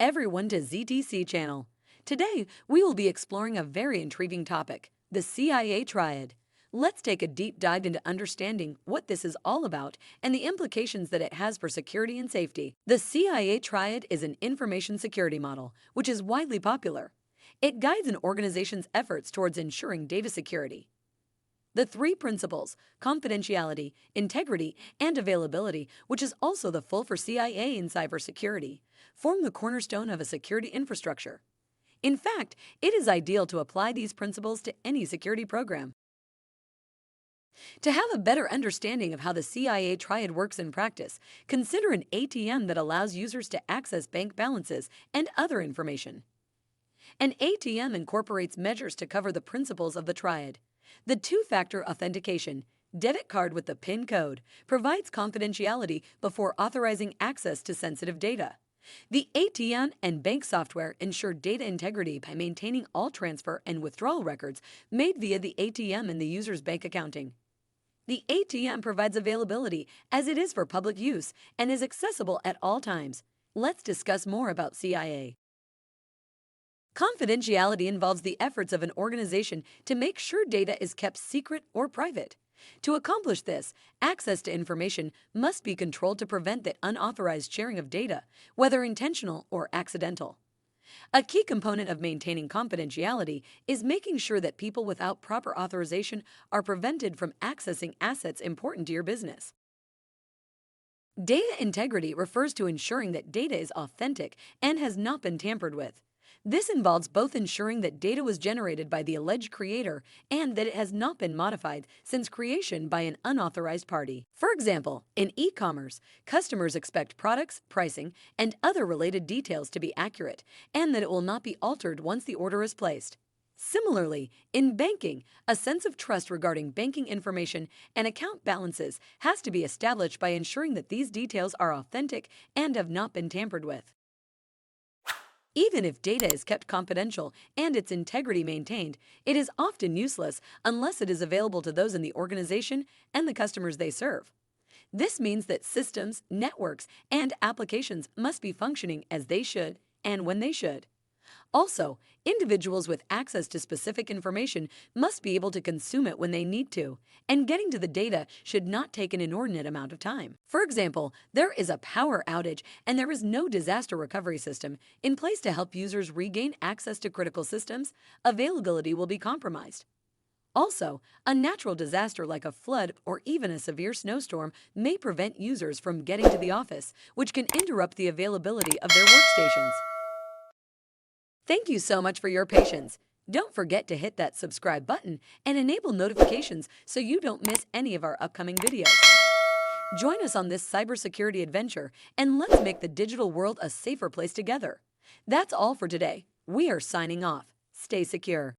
everyone to ZTC channel. Today, we will be exploring a very intriguing topic, the CIA Triad. Let's take a deep dive into understanding what this is all about and the implications that it has for security and safety. The CIA Triad is an information security model, which is widely popular. It guides an organization's efforts towards ensuring data security. The three principles, confidentiality, integrity, and availability, which is also the full for CIA in cybersecurity, form the cornerstone of a security infrastructure. In fact, it is ideal to apply these principles to any security program. To have a better understanding of how the CIA Triad works in practice, consider an ATM that allows users to access bank balances and other information. An ATM incorporates measures to cover the principles of the Triad. The two-factor authentication, debit card with the PIN code, provides confidentiality before authorizing access to sensitive data. The ATM and bank software ensure data integrity by maintaining all transfer and withdrawal records made via the ATM and the user's bank accounting. The ATM provides availability as it is for public use and is accessible at all times. Let's discuss more about CIA. Confidentiality involves the efforts of an organization to make sure data is kept secret or private. To accomplish this, access to information must be controlled to prevent the unauthorized sharing of data, whether intentional or accidental. A key component of maintaining confidentiality is making sure that people without proper authorization are prevented from accessing assets important to your business. Data integrity refers to ensuring that data is authentic and has not been tampered with. This involves both ensuring that data was generated by the alleged creator and that it has not been modified since creation by an unauthorized party. For example, in e-commerce, customers expect products, pricing, and other related details to be accurate, and that it will not be altered once the order is placed. Similarly, in banking, a sense of trust regarding banking information and account balances has to be established by ensuring that these details are authentic and have not been tampered with. Even if data is kept confidential and its integrity maintained, it is often useless unless it is available to those in the organization and the customers they serve. This means that systems, networks, and applications must be functioning as they should and when they should. Also, individuals with access to specific information must be able to consume it when they need to, and getting to the data should not take an inordinate amount of time. For example, there is a power outage and there is no disaster recovery system in place to help users regain access to critical systems. Availability will be compromised. Also, a natural disaster like a flood or even a severe snowstorm may prevent users from getting to the office, which can interrupt the availability of their workstations. Thank you so much for your patience. Don't forget to hit that subscribe button and enable notifications so you don't miss any of our upcoming videos. Join us on this cybersecurity adventure and let's make the digital world a safer place together. That's all for today. We are signing off. Stay secure.